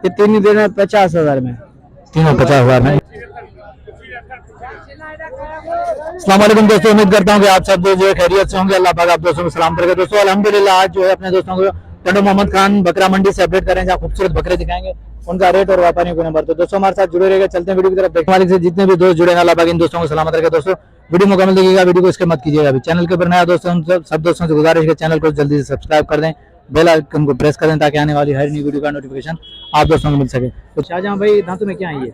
ये तीन देना 50,000 में, तीनों 50,000 में। अस्सलाम वालेकुम दोस्तों, उम्मीद करता हूँ कि आप सब जो है खैरियत से होंगे। अल्लाह पाक आप दोस्तों को सलाम करके। दोस्तों अल्हम्दुलिल्लाह आज जो है अपने दोस्तों को टंडो मोहम्मद खान बकरा मंडी से अपडेट करें, जहाँ खूबसूरत बकरे दिखाएंगे, उनका रेट और व्यापारियों के नंबर। तो दोस्तों हमारे साथ जुड़े रहेगा, चलते हैं वीडियो की तरफ। देखने वाले से जितने भी दोस्त जुड़े हैं, अल्लाह पाक इन दोस्तों को सलामत रखे। दोस्तों वीडियो मुकम्मल देखिएगा, वीडियो को इसके मत कीजिएगा। अभी चैनल के ऊपर नया दोस्तों सब दोस्तों से गुजारिश है, चैनल को जल्दी से सब्सक्राइब कर दें, बेल आइकन को प्रेस कर दें, ताकि आने वाली हर नई वीडियो का नोटिफिकेशन आप दोस्तों को मिल सके। तो शाहजहां भाई दांतों में क्या है? ये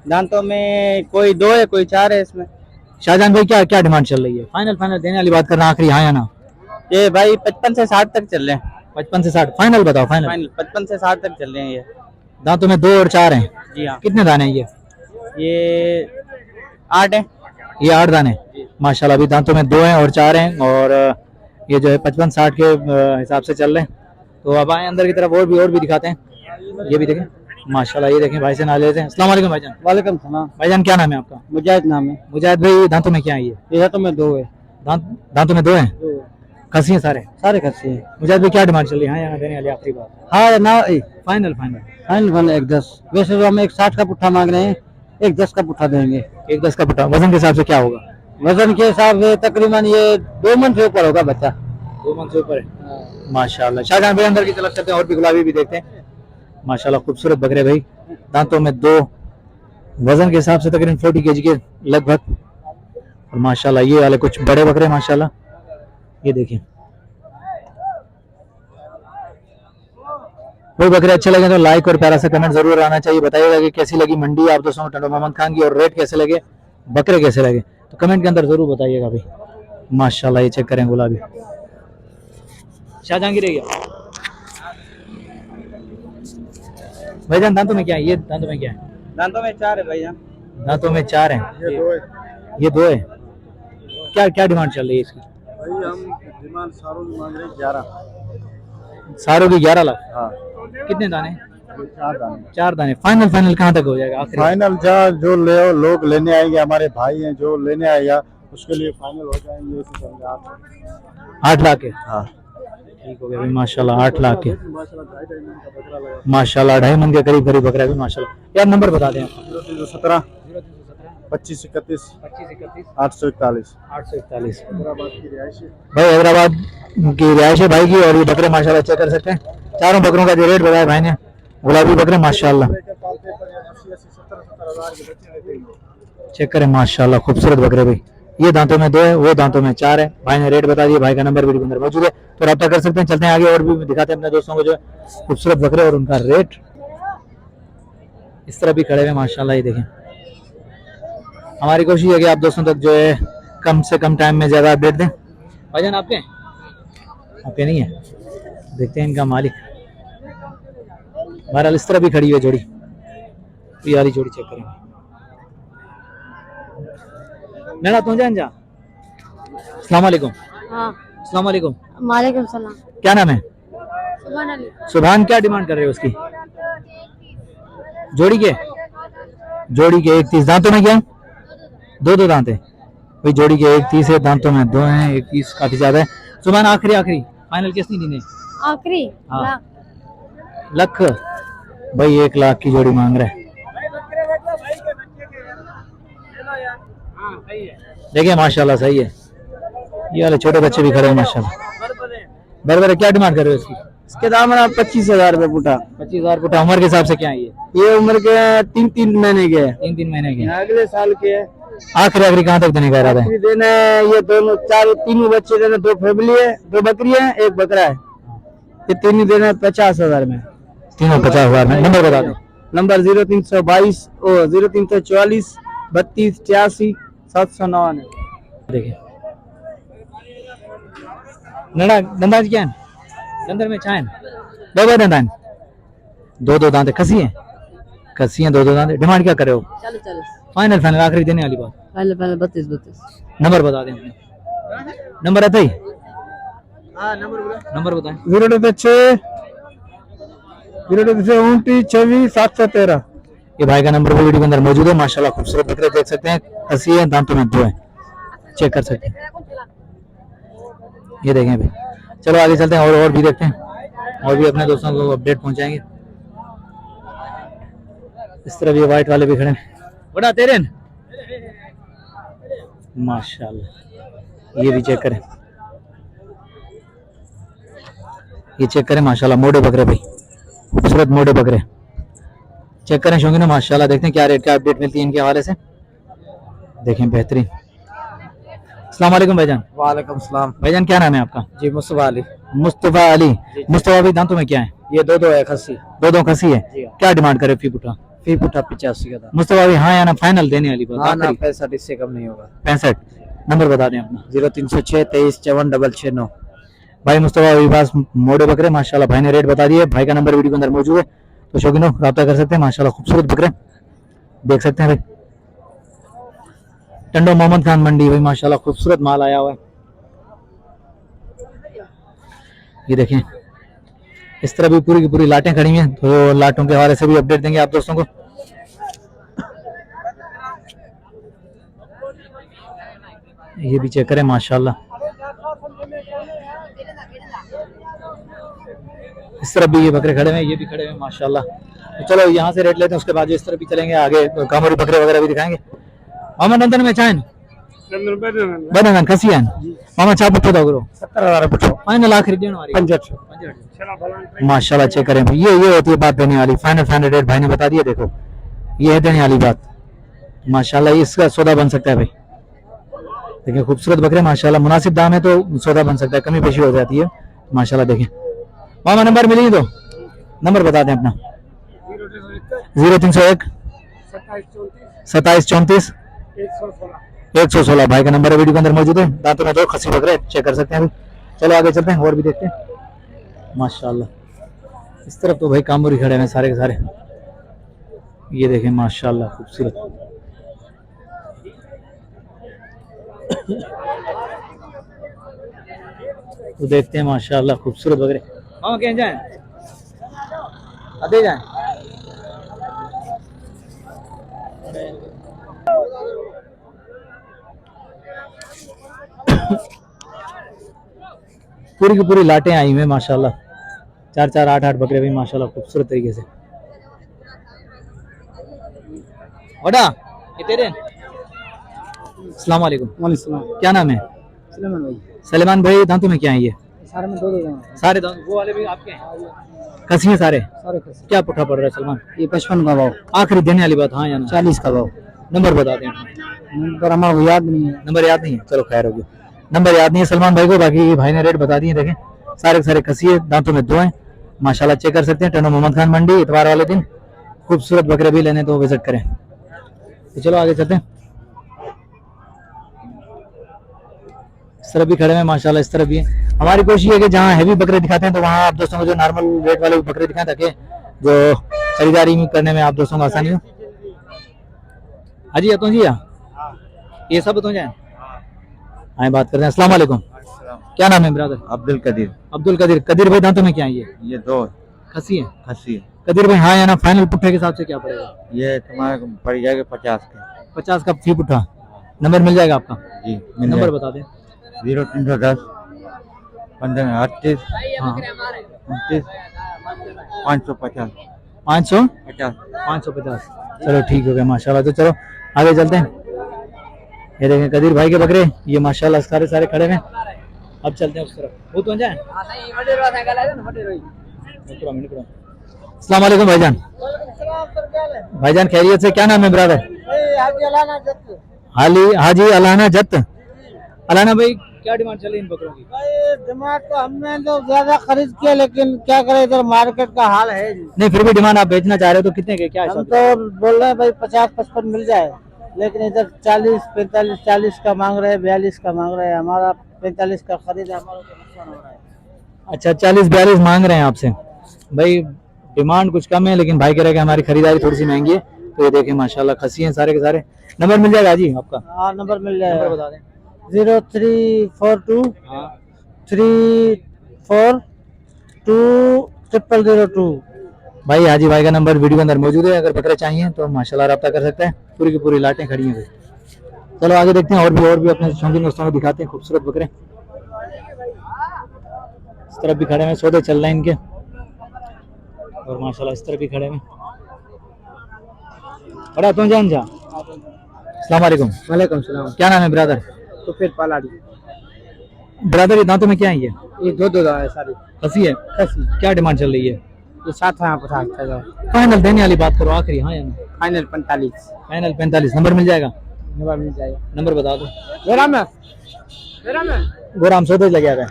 दांतों में कोई 2 है, कोई 4 है। इसमें शाहजहां भाई क्या क्या डिमांड चल रही है? फाइनल देने वाली बात करना, आखिरी हाँ या ना? ये भाई 55 से 60 तक चल रहे हैं। 55 से 60 फाइनल बताओ। फाइनल 55 से 60 तक चल रहे हैं। ये दांतों में 2 और 4 हैं। जी हाँ। कितने दाने हैं ये 8 है। ये 8 दाने माशाल्लाह। अभी दांतों में 2 हैं और 4 हैं, और ये जो है 55-60 के हिसाब से चल रहे हैं। तो अब आए अंदर की तरफ, और भी दिखाते हैं। ये भी देखें माशाल्लाह, ये देखें भाई से ना लेते हैं। अस्सलाम वालेकुम भाईजान। वालेकुम सलाम। भाईजान क्या नाम है आपका? मुजाहिद नाम है। मुजाहिद भाई दांतों में क्या है? ये तो में 2 है। दांतों में 2 हैं। खसी हैं सारे खर्चे हैं। मुजाहिद भाई क्या डिमांड चल रही है? हाँ या ना देने वाली आखिरी बात? हाँ ना फाइनल फाइनल 1 10। वैसे तो हम एक 60 का पुट्ठा मांग रहे हैं, एक 10 का पुट्ठा देंगे। एक 10 का पुट्ठा। वजन के हिसाब से क्या होगा? वजन के हिसाब से तकरीबन ये 2 मन से ऊपर होगा बच्चा। 2 मन से ऊपर है माशाल्लाह। शाहजहां भाई अंदर की तरफ चलते हैं, और भी गुलाबी भी देखते हैं। माशाल्लाह खूबसूरत बकरे भाई, दांतों में 2, वजन के हिसाब से तकरीबन 40 kg के लगभग। और माशाल्लाह ये वाले कुछ बड़े बकरे माशाल्लाह, ये देखिए। कोई बकरे अच्छे लगे तो लाइक और प्यारा सा कमेंट जरूर आना चाहिए। बताइएगा कि कैसी लगी मंडी आप दोस्तों को टंडो मोहम्मद खान की, और रेट कैसे लगे, बकरे कैसे लगे, तो कमेंट के अंदर जरूर बताइएगा भाई। माशाल्लाह ये चेक करें गुलाबी। शाहजहां की भाईजान दांतों में क्या है? ये दांतों में क्या है? दांतों में 4 है भाई। दांतों में 4 हैं। ये 2 है। क्या क्या डिमांड चल रही है इसकी? भाई हम डिमांड सारों की मांग रहे हैं 11। सारों की 11 लाख। हाँ। कितने दाने? 4 दाने। 4 दाने। फाइनल कहाँ तक हो जाएगा आखिर? फाइनल जो लोग लेने आएंगे, हमारे भाई हैं जो लेने आएगा, उसके लिए फाइनल हो जाएंगे 8 लाख के। हाँ ठीक हो गया भाई माशाल्लाह। 8 लाख के माशाल्लाह, 2.5 मन के करीब बकरा भी माशाल्लाह। यार नंबर बता दें। 0317 25 31 841 841 भाई हैदराबाद की रिहायश है भाई की। और ये बकरे माशाल्लाह चेक कर सकते हैं। चारों बकरों का जो रेट बताया भाई ने, गुलाबी बकरे माशाल्लाह चेक करें माशाल्लाह, खूबसूरत बकरे भाई। ये दांतों में 2 है, वो दांतों में 4 है। भाई ने रेट बता दिया, भाई का नंबर वीडियो के अंदर मौजूद है, तो रब्ता कर सकते हैं। चलते हैं आगे, और भी दिखाते हैं अपने दोस्तों को जो खूबसूरत बकरे और उनका रेट। इस तरह भी खड़े हुए माशाल्लाह, ये देखें। हमारी कोशिश है कि आप दोस्तों तक जो है कम से कम टाइम में ज्यादा अपडेट दें। भाईजान आपके नहीं है, देखते हैं इनका मालिक। बहरहाल इस तरह भी खड़ी है जोड़ी, ये वाली जोड़ी चेक करेंगे। नैना तू जान जा। अस्सलाम वालेकुम। हाँ। अस्सलाम वालेकुम। वालेकुम सलाम। क्या नाम है? सुभान अली। सुभान। क्या डिमांड कर रहे हो उसकी? जोड़ी के 1 30। दांतों में क्या? 2 दांत है भाई। जोड़ी के 1 30 है, दांतों में 2 हैं। 1 30 काफी ज्यादा है। सुभान आखिरी फाइनल कितनी दी ने? आखिरी लाख भाई। 1 लाख की जोड़ी मांग रहा है। देखिए माशाल्लाह सही है। ये वाले छोटे बच्चे भी खड़े हैं माशाल्लाह। बराबर। क्या डिमांड कर रहे हो इसकी? इसके दाम है 25,000 रुपए पुट्ठा। 25,000 पुट्ठा। उम्र के हिसाब से क्या है ये उम्र के 3 महीने के है। 3 महीने के। अगले साल के है। आखिरी कहाँ तक देने का इरादा है? देना है ये दोनों 3 बच्चे देना, 2 फैमिली है, 2 बकरी है, 1 बकरा है। ये 3 देना 50,000 में। तीनों 50,000 में। नंबर बता दो। नंबर 0322 और 0344 32 83 799। देखिए दंदाज क्या है? अंदर में चाय 2 दांत। 2 दांत खसी है। 2 दांत। डिमांड क्या करे हो? फाइनल आखिरी देने वाली बात? पहले 32 नंबर बता दें। नंबर आता ही? नंबर बताएं। 026 29 26 713। ये भाई का नंबर वीडियो के अंदर मौजूद है माशाल्लाह। खूबसूरत बकरे देख सकते हैं। खसी है, दांतों में 2 है, चेक कर सकते हैं। ये देखें भाई। चलो आगे चलते हैं, और भी देखते हैं, और भी अपने दोस्तों को अपडेट पहुंचाएंगे। इस तरफ ये व्हाइट वाले भी खड़े हैं। बड़ा तेरे माशाल्लाह, ये भी चेक करें, ये चेक करें माशाल्लाह, मोटे बकरे भाई, खूबसूरत मोटे बकरे चेक करें शौकीन माशाल्लाह। देखते हैं क्या रेट क्या अपडेट मिलती है इनके हवाले से, देखें बेहतरीन। अस्सलाम वालेकुम भाईजान। वालेकुम सलाम भाईजान क्या नाम है आपका? जी, मुस्तफा अली। मुस्तफा अली। मुस्तफा भाई दांतों में क्या है? ये दो है खस्सी। दो खसी है। जी हाँ। क्या डिमांड करे फी पुठा? फी पुठा 85 का था। मुस्तफा भाई हाँ या ना फाइनल देने वाली बात? हाँ ना, 65 इससे कम नहीं होगा। 65। नंबर बता दें अपना। 0306 23 54 669। भाई मुस्तफा भाई पास मोड़े बकरे माशाल्लाह, भाई ने रेट बता दिए, भाई का नंबर वीडियो के अंदर मौजूद है, तो शौकीनों रब्ता कर सकते हैं माशाल्लाह, खूबसूरत बकरे देख सकते हैं भाई। टंडो मोहम्मद खान मंडी भाई माशाल्लाह, खूबसूरत माल आया हुआ है। ये देखें इस तरह भी पूरी की पूरी लाटें खड़ी हैं, तो लाटों के हवाले से भी अपडेट देंगे आप दोस्तों को। ये भी चेक करें माशाल्लाह, इस तरफ भी ये बकरे खड़े हैं, ये भी खड़े हैं माशाल्लाह। तो चलो यहाँ से रेट लेते हैं, उसके बाद इस तरफ भी चलेंगे आगे, कामोरी बकरे वगैरह भी दिखाएंगे। मामा नंदन में चाहें बना खसी है मामा चाप पुछो तो करो 70,000 पुछो। फाइनल आखिरी देने वाली 65। माशाल्लाह चेक करें भाई, ये होती है बात देने वाली, फाइनल रेट भाई ने बता दिया। देखो ये है देने वाली बात माशाल्लाह, इसका सौदा बन सकता है भाई। देखिए खूबसूरत बकरे माशाल्लाह, मुनासिब दाम है तो सौदा बन सकता है, कमी पेशी हो जाती है माशाल्लाह। देखें मामा नंबर मिली तो नंबर बता दें अपना। 0301 27 34 116 भाई का नंबर है, वीडियो के अंदर मौजूद है। दांतों में दो खसी बकरे चेक कर सकते हैं अभी। चलो आगे चलते हैं और भी देखते हैं माशाल्लाह। इस तरफ तो भाई कामोरी खड़े हैं सारे के सारे, ये देखें माशाल्लाह खूबसूरत। तो देखते हैं माशाल्लाह खूबसूरत बकरे। हाँ कहीं जाए आधे जाए पूरी की पूरी लाटें आई हुई हैं माशाल्लाह, 4 8 बकरे भी माशाल्लाह खूबसूरत तरीके से। वड़ा ये तेरे। अस्सलाम वालेकुम। क्या नाम है? सलेमान भाई। सलेमान भाई दांतों में क्या है ये? सारे में दो हैं। सारे दांत वो वाले भी आपके हैं? खसी हैं सारे? सारे खस्सी। क्या पुठा पड़ रहा है सलमान? ये 55 का भाव। आखिरी देने वाली बात हाँ या ना? 40 का भाव। नंबर बता दें। नंबर हमारा याद नहीं है। नंबर याद नहीं है, चलो खैर हो गया, नंबर याद नहीं है सलमान भाई को। बाकी भाई ने रेट बता दिए, देखें सारे के सारे खसी है, दांतों में दो हैं माशाल्लाह, चेक कर सकते हैं। टनो मोहम्मद खान मंडी इतवार वाले दिन, खूबसूरत बकरे भी लेने तो विजिट करें। तो चलो आगे चलते हैं। इस तरफ भी खड़े हैं माशाल्लाह, इस तरफ भी है। हमारी कोशिश है कि जहाँ हैवी बकरे दिखाते हैं तो वहाँ आप दोस्तों को जो नॉर्मल रेट वाले बकरे दिखाएं, ताकि जो खरीदारी करने में आप दोस्तों को आसानी हो। हाजी तो जी ये सब तो जाए आए बात करते हैं। अस्सलाम वालेकुम। क्या नाम है ब्रदर? अब्दुल कदीर। अब्दुल कदीर। कदीर भाई दांतों में क्या है ये दो खसी है? खस्सी है। कदीर भाई हाँ या ना फाइनल पुट्ठे के हिसाब से क्या पड़ेगा? ये तुम्हारे पड़ जाएगा 50 का। 50 का फी पुट्ठा। नंबर मिल जाएगा आपका? जी नंबर बता दें। 0310 15 38 29 550 550। चलो ठीक हो गया माशाल्लाह। तो चलो आगे चलते हैं। ये देखें कदीर भाई के बकरे, ये माशाल्लाह सारे सारे खड़े हैं। अब चलते हैं उस तरफ, वो तो जाए। अस्सलाम वालेकुम भाईजान। भाईजान खैरियत से? क्या नाम है ब्रदर? हाजी अलाना जत। अलाना भाई क्या डिमांड चल रही है इन बकरों की? डिमांड तो हमने तो ज्यादा खरीद किया, लेकिन क्या करें इधर मार्केट का हाल है। नहीं फिर भी डिमांड आप बेचना चाह रहे हो तो कितने के क्या हम हिसाब? तो बोल रहे हैं भाई 50-55 मिल जाए, लेकिन इधर 40-45 40 का मांग रहे हैं, 42 का मांग रहे हैं। हमारा 45 का खरीद है, हमारा तो नुकसान हो रहा है। अच्छा 40-42 मांग रहे हैं आपसे भाई, डिमांड कुछ कम है, लेकिन भाई कह रहे हैं कि हमारी खरीदारी थोड़ी सी महंगी है। तो ये देखें माशाल्लाह खसी हैं सारे के सारे। नंबर मिल जाएगा जी आपका? हाँ नंबर मिल नंबर जाएगा। बता दें। 0342 हाँ 342002। भाई हाजी भाई का नंबर वीडियो के अंदर मौजूद है, अगर बकरे चाहिए तो माशाल्लाह रब्ता कर सकते हैं। पूरी की पूरी लाटें खड़ी हैं भाई। चलो आगे देखते हैं, और भी अपने शौकीन दोस्तों को दिखाते हैं खूबसूरत बकरे। इस तरफ भी खड़े हैं, सौदे चल रहे हैं इनके, और माशाल्लाह इस तरफ भी खड़े हैं। बड़ा तुम जान जा। अस्सलाम वालेकुम। वालेकुम सलाम। क्या नाम है ब्रदर? तो फिर पालाड़ी ब्रदर ये दांतों में क्या है ये? ये दो है सारी खसी है। खसी। क्या डिमांड चल रही है? ये 7,50 फाइनल देने वाली बात करो आखिरी। हाँ या ना? Final 45 final 45। नंबर मिल जाएगा? नंबर मिल जाएगा। नंबर बता दो। मेरा में गोराम सौदा लग गया है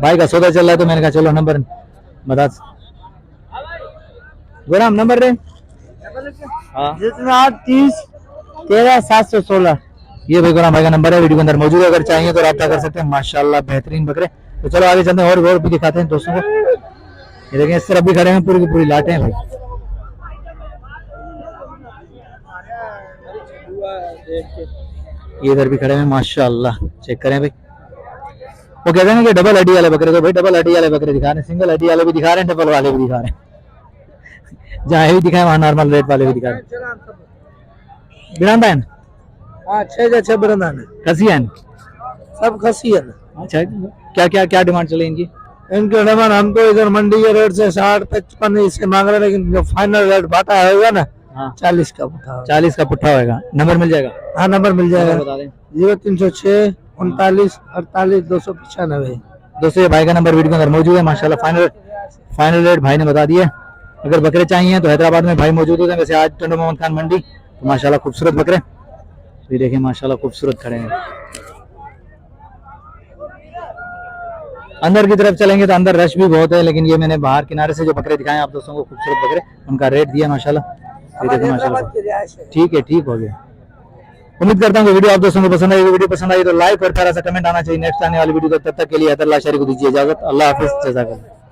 भाई का, सौदा चल रहा है तो मैंने कहा चलो नंबर बता। गोराम नंबर रे। हाँ जितना 30 13 716। ये भाई गोराम भाई का नंबर है, वीडियो के अंदर मौजूद है, अगर चाहिए तो राब्ता कर सकते हैं। माशाल्लाह बेहतरीन बकरे। तो चलो आगे चलते हैं और भी दिखाते हैं दोस्तों को। ये देखें इस तरफ भी खड़े हैं, पूरी की पूरी लाटें हैं भाई। ये इधर भी खड़े हैं माशाल्लाह, चेक करें भाई। वो कहते हैं ना कि डबल हड्डी वाले बकरे, तो भाई डबल हड्डी वाले बकरे दिखा रहे हैं, सिंगल हड्डी वाले भी दिखा रहे हैं, डबल वाले भी दिखा रहे हैं। जहाँ भी दिखाए वहाँ नॉर्मल रेट वाले भी दिखा रहे हैं। बिरांदा है हाँ 6 बरंदा है खसी है। सब खसी है ना। अच्छा क्या क्या क्या डिमांड चले इनकी? इनके डिमांड हम तो इधर मंडी के रेट से 60-55 इससे मांग रहे हैं, लेकिन जो फाइनल रेट बाटा होगा ना हाँ 40 का पुट्ठा। 40 का पुट्ठा होगा। नंबर मिल जाएगा? हाँ नंबर मिल जाएगा। बता दें। 0306 39 48 295। दोस्तों ये भाई का नंबर वीडियो के अंदर मौजूद है माशाल्लाह। फाइनल रेट भाई ने बता दिया। अगर बकरे चाहिए तो हैदराबाद में भाई मौजूद होते हैं। वैसे आज टंडो मोहम्मद खान मंडी तो माशाल्लाह खूबसूरत बकरे ये देखिए माशाल्लाह खूबसूरत खड़े हैं। अंदर की तरफ चलेंगे तो अंदर रश भी बहुत है, लेकिन ये मैंने बाहर किनारे से जो बकरे दिखाए आप दोस्तों को, खूबसूरत बकरे, उनका रेट दिया माशाल्लाह। ये देखिए माशाल्लाह। ठीक है, ठीक हो गया। उम्मीद करता हूँ कि वीडियो आप दोस्तों को पसंद आई। वीडियो पसंद आई तो लाइक और प्यारा सा कमेंट आना चाहिए। नेक्स्ट आने वाली वीडियो तब तक के लिए अल्लाह शरीक को दीजिए इजाजत। अल्लाह हाफिज़। जज़ाकल्लाह।